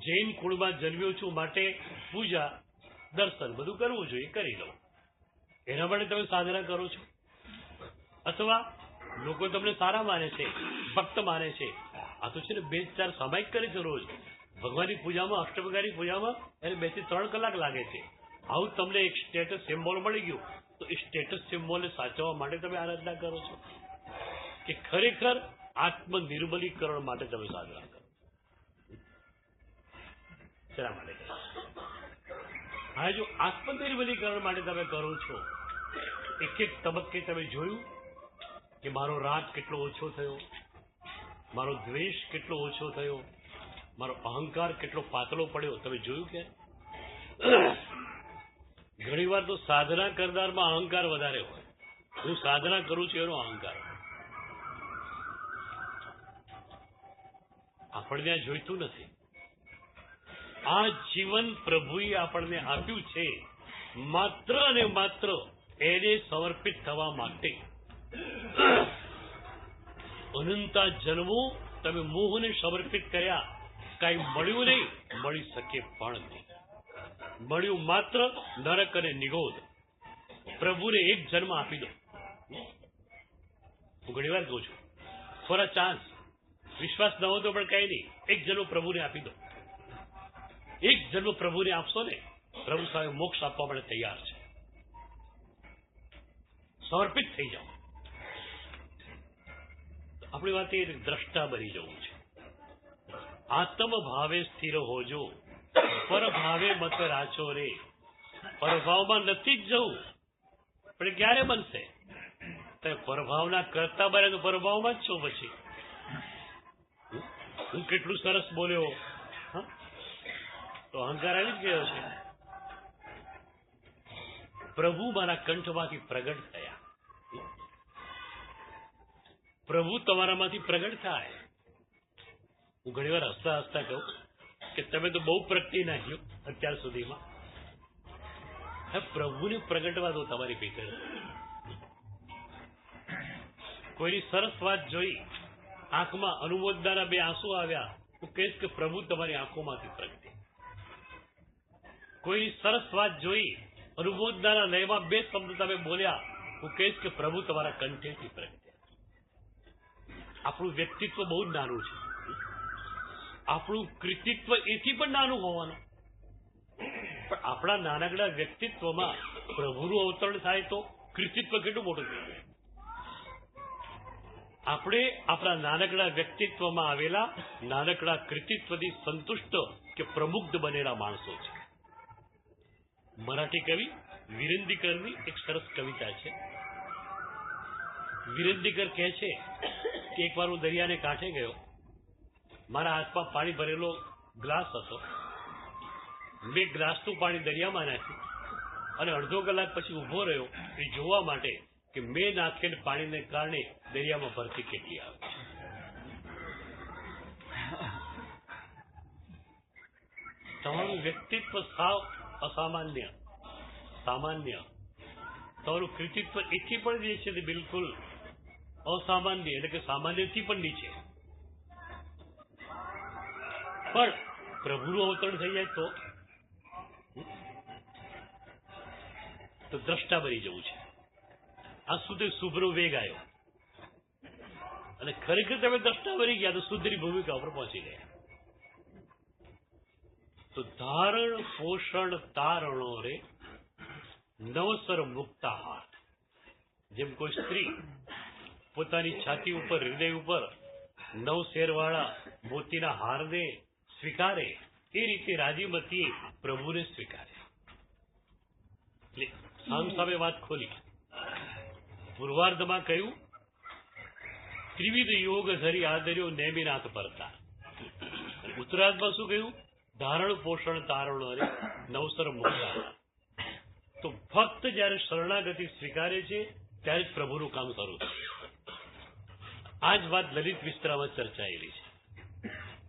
Jain કુળમાં જન્મ્યો છું માટે પૂજા દર્શન બધું કરવું જોઈએ, કરી લો. એના માટે તમે સાધના કરો છો? અથવા લોકો તમને સારા માને છે, ભક્ત માને છે, આ તો છે ને 2-4 સામાયિક કરે છે રોજ ભગવાનની પૂજામાં, અષ્ટપ્રકારની પૂજામાં એને 2 થી 3 કલાક લાગે છે. આવું તમને એક સ્ટેટસ સિમ્બોલ મળી ગયું તો એ સ્ટેટસ સિમ્બોલને સાચવવા માટે તમે આરાધના કરો છો કે ખરેખર આત્મનિર્મલીકરણ માટે તમે સાધના કરો? શેના માટે કરો? હા, જો આત્મનિર્મલીકરણ માટે તમે કરો છો, એક એક તબક્કે તમે જોયું કે મારો રાગ કેટલો ઓછો થયો, મારો દ્વેષ કેટલો ઓછો થયો, મારો અહંકાર કેટલો પાતળો પડ્યો? તમે જોયું કે ઘણી વાર તો સાધના કરનારમાં અહંકાર વધારે હોય. હું સાધના કરું છું એનો અહંકાર આપણને આ જોઈતું નથી. આ જીવન પ્રભુએ આપણને આપ્યું છે માત્ર અને માત્ર એને સમર્પિત થવા માટે. અનંતા જન્મો તમે મોહને સમર્પિત કર્યા, કઈ મળ્યું નહીં, મળી શકે પણ નહીં. મળ્યું માત્ર નરક અને નિગોદ. પ્રભુને એક જન્મ આપી દો. હું ઘણી વાર કહું છું, થોડા ચાન્સ, વિશ્વાસ ન હોય તો પણ કઈ નહીં, એક જન્મ પ્રભુને આપી દો. એક જન્મ પ્રભુને આપશો ને, પ્રભુ સાહેબ મોક્ષ આપવા માટે તૈયાર છે. સમર્પિત થઈ જાઓ. આપણી વાત એ દ્રષ્ટા બની જવું છે. આત્મ ભાવે સ્થિર હોજો, પર ભાવે મત રાચો રે. પરભાવમાં નથી જ જવું, પણ ક્યારે બનશે? તમે પરભાવના કરતા બને તો પરભાવમાં જ છો. પછી હું કેટલું સરસ બોલ્યો તો અહંકાર આવી જ ગયો છે. પ્રભુ મારા કંઠમાંથી પ્રગટ થયા. પ્રભુ તમારામાંથી પ્રગટ થાય. હું ઘણી વાર હસતા હસતા કહું કે તમે તો બહુ પ્રગટી નાખ્યું અત્યાર સુધીમાં. પ્રભુને પ્રગટવા દો તમારી ભીતર. કોઈની સરસ વાત જોઈ, આંખમાં અનુમોદનાના 2 આંસુ આવ્યા, હું કહીશ કે પ્રભુ તમારી આંખોમાંથી પ્રગટે. કોઈની સરસ વાત જોઈ, અનુમોદનાના લયમાં 2 શબ્દ તમે બોલ્યા, હું કહીશ કે પ્રભુ તમારા કંઠેથી પ્રગટે. આપણું વ્યક્તિત્વ બહુ જ નાનું છે. આપણું કૃતિત્વ એથી પણ નાનું હોવાનું, પણ આપણા નાનકડા વ્યક્તિત્વમાં પ્રભુનું અવતરણ થાય તો કૃતિત્વ કેટલું મોટું થઈ જાય. આપણે આપણા નાનકડા વ્યક્તિત્વમાં આવેલા નાનકડા કૃતિત્વથી સંતુષ્ટ કે પ્રમુગ્ધ બનેલા માણસો છે. મરાઠી કવિ વિરેન્દ્રકરની એક સરસ કવિતા છે. વિરેન્દ્રકર કહે છે કે એકવાર હું દરિયાને કાંઠે ગયો, મારા હાથમાં પાણી ભરેલો ગ્લાસ હતો. મેં ગ્લાસનું પાણી દરિયામાં નાખ્યું અને અડધો કલાક પછી ઉભો રહ્યો એ જોવા માટે કે મેં નાખેલ પાણીને કારણે દરિયામાં ભરતી કેટલી આવે. તમારું વ્યક્તિત્વ સાવ અસામાન્ય, સામાન્ય. તમારું કૃતિત્વ એથી પણ જે છે તે બિલકુલ અસામાન્ય, એટલે કે સામાન્યથી પણ નીચે. પણ પ્રભુનું અવતરણ થઈ જાય તો દ્રષ્ટા બની જવું છે. આ સુધી શુભનો વેગ આવ્યો અને ખરેખર તમે દ્રષ્ટા બની ગયા તો શુદ્ધની ભૂમિકા ઉપર પહોંચી ગયા. તો ધારણ પોષણ તારણો રે નવસર મુક્તા હાથ. જેમ કોઈ સ્ત્રી પોતાની છાતી ઉપર, હૃદય ઉપર 9 શેરવાળા મોતીના હારને સ્વીકારે, એ રીતે રાજીમતી પ્રભુને સ્વીકારે. એટલે સામે વાત ખોલી. પૂર્વાર્ધમાં કહ્યું ત્રિવિધ યોગ ધરી આદર્યો નેમિનાથ પરતા. ઉત્તરાર્ધમાં શું કહ્યું? ધારણ પોષણ તારણો રે નવસર મુક્તા. તો ભક્ત જયારે શરણાગતિ સ્વીકારે છે ત્યારે જ પ્રભુનું કામ શરૂ થાય. આ જ વાત લલિત વિસ્તરામાં ચર્ચાયેલી છે.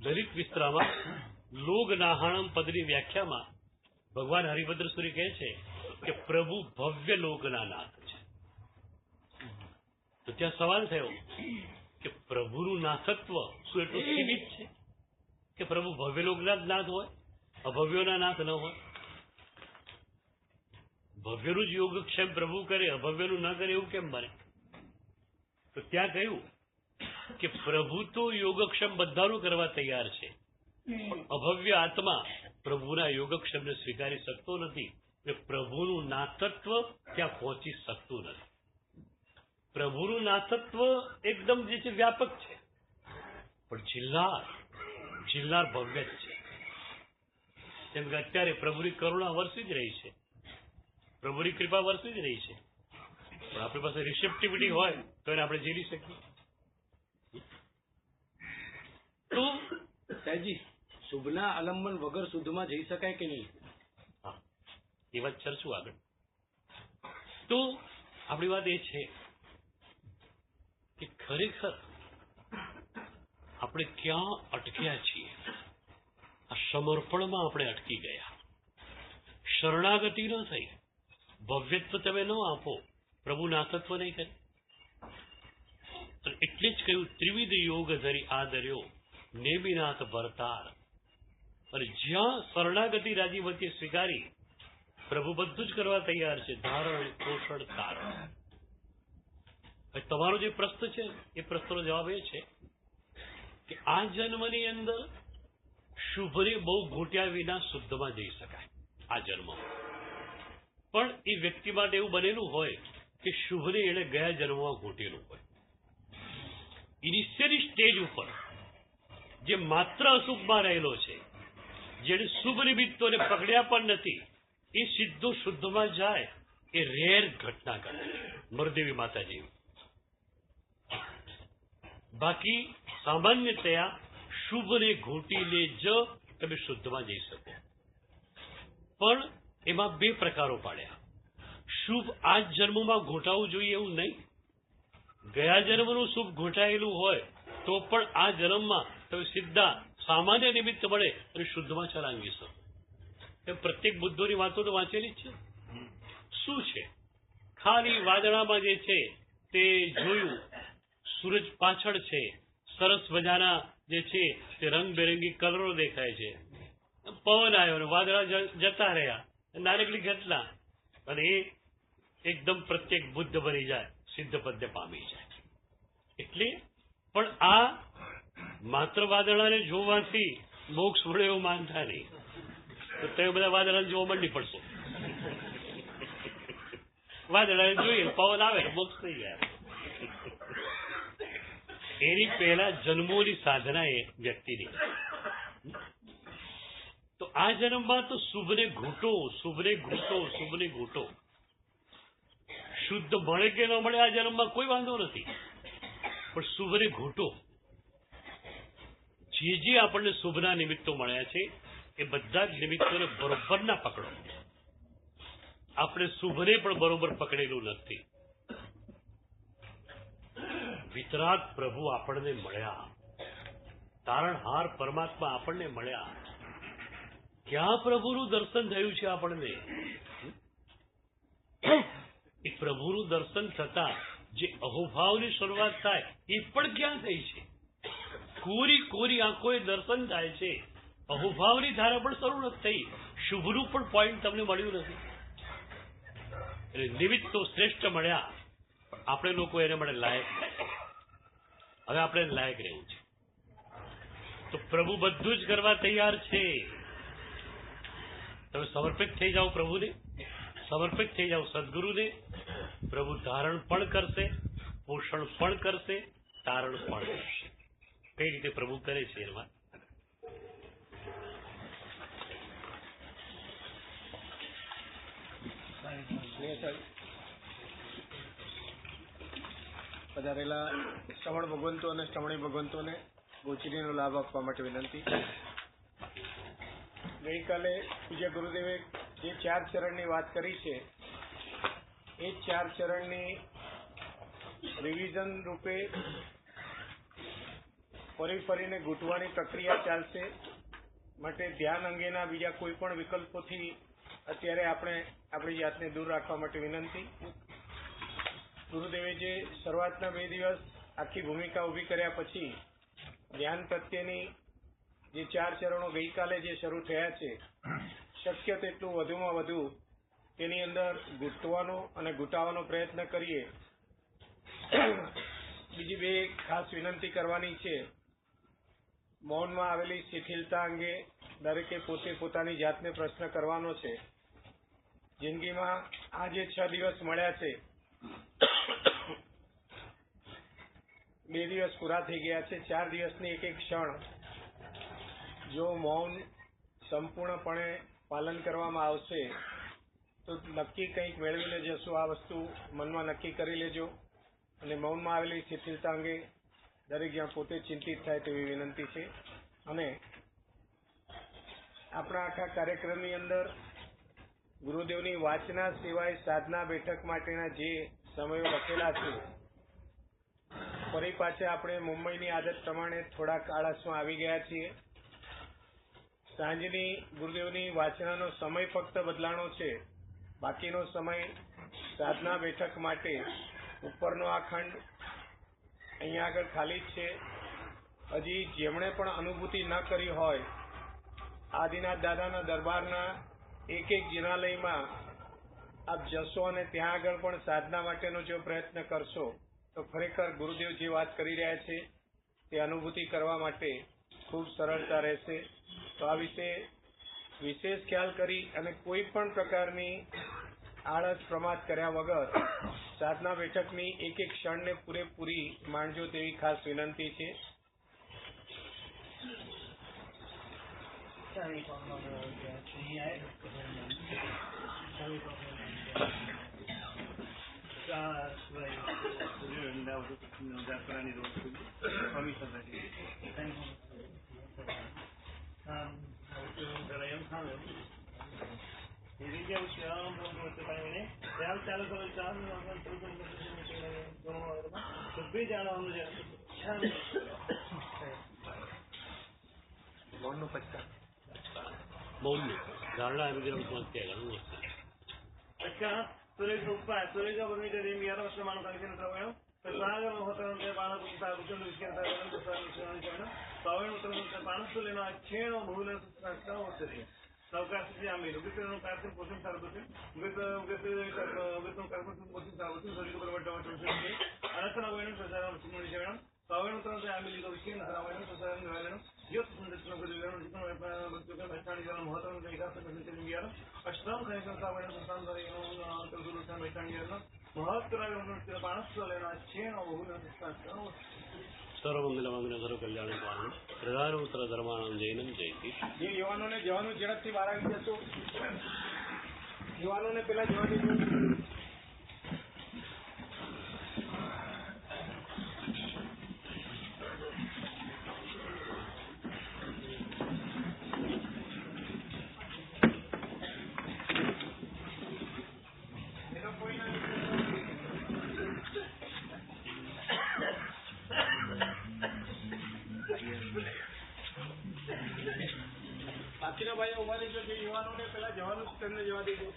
લલિત વિસ્તરામાં લોગ નાહાણમ પદની વ્યાખ્યામાં ભગવાન હરિભદ્ર સુરી કહે છે કે પ્રભુ ભવ્ય લોકના નાથ છે. તો ત્યાં સવાલ થયો કે પ્રભુનું નાથત્વ શું એટલું સીમિત છે કે પ્રભુ ભવ્ય લોકના જ નાથ હોય, અભવ્યોના નાથ ન હોય? ભવ્યનું જ યોગક્ષેમ પ્રભુ કરે, અભવ્યનું ન કરે એવું કેમ બને? તો ત્યાં કહ્યું કે પ્રભુ તો યોગક્ષેમ બધાનું કરવા તૈયાર છે, અભવ્ય આત્મા પ્રભુના યોગક્ષેમને સ્વીકારી શકતો નથી. એટલે પ્રભુનું નાથત્વ ત્યાં પહોંચી શકતું નથી. પ્રભુનું નાથત્વ એકદમ જે છે વ્યાપક છે, પણ જિલ્લાર ભવ્ય જ છે. જેમ કે અત્યારે પ્રભુની કરુણા વરસી જ રહી છે, પ્રભુની કૃપા વરસી જ રહી છે, પણ આપણી પાસે રિસેપ્ટિવિટી હોય તો એને આપણે ઝીલી શકીએ. તો સાહેબજી, શુભના આલંબન વગર શુદ્ધમાં જઈ શકાય કે નહીં? હા, એ વાત ચર્ચું આગળ. તો આપણી વાત એ છે કે ખરેખર આપણે ક્યાં અટક્યા છીએ? આ સમર્પણમાં આપણે અટકી ગયા. શરણાગતિ ન થઈ, ભવ્યત્વ તમે ન આપો, પ્રભુ નાથત્વ નહીં કરે. એટલે જ કહ્યું ત્રિવિધ યોગ ધરી આદર્યો નેમિનાથ ભરતાર. અને જ્યાં શરણાગતિ રાજીમતી સ્વીકારી, પ્રભુ બધું જ કરવા તૈયાર છે. ધારણ પોષણ તારણ. તમારો જે પ્રશ્ન છે એ પ્રશ્નનો જવાબ એ છે કે આ જન્મની અંદર શુભને બહુ ઘૂંટ્યા વિના શુદ્ધમાં જઈ શકાય. આ જન્મમાં પણ એ વ્યક્તિ માટે એવું બનેલું હોય કે શુભને એને ગયા જન્મમાં ઘૂંટેલું હોય. ઇનિશિયલી સ્ટેજ ઉપર જે માત્ર અશુભમાં રહેલો છે, જેને શુભ નિમિત્તોને પકડ્યા પણ નથી, એ સીધો શુદ્ધમાં જાય એ રેર ઘટના કરે. મરદેવી માતા જેવી. બાકી સામાન્યતયા શુભને ઘૂંટીને જ તમે શુદ્ધમાં જઈ શકો. પણ એમાં 2 પ્રકારો પાડ્યા. શુભ આ જ જન્મમાં ઘોટાવું જોઈએ એવું નહીં. ગયા જન્મનું શુભ ઘોટાયેલું હોય તો પણ આ જન્મમાં તમે સીધા સામાન્ય નિમિત્ત મળે અને શુદ્ધમાં ચલાવી શકો. એમ પ્રત્યેક બુદ્ધોની વાતો તો વાંચેલી જ છે. શું છે? ખાલી વાદળામાં જે છે તે જોયું, સૂરજ પાછળ છે, સરસ મજાના જે છે તે રંગબેરંગી કલરો દેખાય છે, પવન આવ્યો અને વાદળા જતા રહ્યા, નાનકડી ઘટના, અને એ એકદમ પ્રત્યેક બુદ્ધ બની જાય, સિદ્ધ પદને પામી જાય. એટલે પણ આ માત્ર વાદળાને જોવાથી મોક્ષ મળે એવું માનતા નહીં. તો તમે બધા વાદળાને જોવા મંડી પડશો. વાદળાને જોઈએ, પવન આવે, મોક્ષ થઈ ગયા. એની પહેલા જન્મોની સાધના એ વ્યક્તિની. તો આ જન્મમાં તો શુભને ઘૂંટો, શુભને ઘૂંટો, શુભને ઘૂંટો. શુદ્ધ મળે કે ન મળે આ જન્મમાં કોઈ વાંધો નથી, પણ શુભને ઘૂંટો. જે આપણને શુભના નિમિત્તો મળ્યા છે એ બધા જ નિમિત્તોને બરોબર ના પકડો. આપણે શુભને પણ બરોબર પકડેલું નથી. વિતરાગ પ્રભુ આપણને મળ્યા, તારણહાર પરમાત્મા આપણને મળ્યા. ક્યાં પ્રભુનું દર્શન થયું છે આપણને? એ પ્રભુનું દર્શન થતા જે અહોભાવની શરૂઆત થાય એ પણ ક્યાં થઈ છે? કોરી કોરી આંખોએ દર્શન થાય છે, અહોભાવની ધારા પણ શરૂ નથી થઈ. શુભનું પણ પોઈન્ટ તમને મળ્યું નથી. એટલે નિમિત્તો શ્રેષ્ઠ મળ્યા, આપણે લોકો એને મળે લાયક નથી. હવે આપણે લાયક રહેવું છે. તો પ્રભુ બધું જ કરવા તૈયાર છે. તમે સમર્પિત થઈ જાઓ પ્રભુને, સમર્પિત થઈ જાઓ સદગુરુને. પ્રભુ ધારણ પણ કરશે, પોષણ પણ કરશે, તારણ પણ કરશે. કઈ રીતે પ્રભુ કરે છે એમાં પધારેલા શ્રવણ ભગવંતો અને શ્રવણી ભગવંતોને ગોચરીનો લાભ આપવા માટે વિનંતી. ગઈકાલે પૂજ્ય ગુરુદેવે જે 4 ચરણની વાત કરી છે એ 4 ચરણની રિવિઝન રૂપે ફરીને ગૂંટવાની પ્રક્રિયા ચાલશે. માટે ધ્યાન અંગેના બીજા કોઈ પણ વિકલ્પોથી અત્યારે આપણે આપણી જાતને દૂર રાખવા માટે વિનંતી. ગુરુદેવે જે શરૂઆતના 2 દિવસ આખી ભૂમિકા ઊભી કર્યા પછી ધ્યાન પ્રત્યેની જે 4 ચરણો ગઈકાલે જે શરૂ થયા છે, શક્ય તેટલું વધુમાં વધુ તેની અંદર ઘૂંટવાનો અને ઘૂંટાવાનો પ્રયત્ન કરીએ. બીજી 2 ખાસ વિનંતી કરવાની છે. મૌનમાં આવેલી શિથિલતા અંગે દરેકે પોતે પોતાની જાતને પ્રશ્ન કરવાનો છે. જિંદગીમાં આ જે 6 દિવસ મળ્યા છે, 2 દિવસ પૂરા થઈ ગયા છે. 4 દિવસની એક ક્ષણ જો મૌન સંપૂર્ણપણે પાલન કરવામાં આવશે તો નક્કી કંઈક મેળવીને જશું. આ વસ્તુ મનમાં નક્કી કરી લેજો. અને મૌનમાં આવેલી શિથિલતા અંગે દરેક જ્યાં પોતે ચિંતિત થાય તેવી વિનંતી છે. અને આપણા આખા કાર્યક્રમની અંદર ગુરુદેવની વાંચના સિવાય સાધના બેઠક માટેના જે સમયો લખેલા છે, ફરી પાછા આપણે મુંબઈની આદત પ્રમાણે થોડાક આળસમાં આવી ગયા છીએ. સાંજની ગુરુદેવની વાંચનાનો સમય ફક્ત બદલાણો છે, બાકીનો સમય સાધના બેઠક માટે ઉપરનો આ ખંડ અહીંયા આગળ ખાલી જ છે. હજી જેમણે પણ અનુભૂતિ ન કરી હોય, આદિનાથ દાદાના દરબારના એક જિનાલયમાં આપ જશો અને ત્યાં આગળ પણ સાધના માટેનો જો પ્રયત્ન કરશો તો ખરેખર ગુરુદેવ જે વાત કરી રહ્યા છે તે અનુભૂતિ કરવા માટે ખૂબ સરળતા રહેશે. તો આ વિશે વિશેષ ખ્યાલ કરી અને કોઈ પણ પ્રકારની આળસ પ્રમાદ કર્યા વગર સાધના બેઠકની એક ક્ષણને પૂરેપૂરી માણજો તેવી ખાસ વિનંતી છે. મૌનનું પચકાન. મૌનનું ધારણા એમ વિગ્રહ સમસ્યા ઘણું સર્વમંગલમંગલ સર્વ કલ્યાણ કારણ પ્રધાનોત્તર ધર્માણમ જૈનમ જયતિ. જે યુવાનોને જવાનું ઝડપથી બહાર આવી જશો. યુવાનોને પેલા જવા દેજો. બાકીના ભાઈઓ ઉભા રહેજો. જે યુવાનોને પેલા જવાનું છે તેમને જવા દેજો.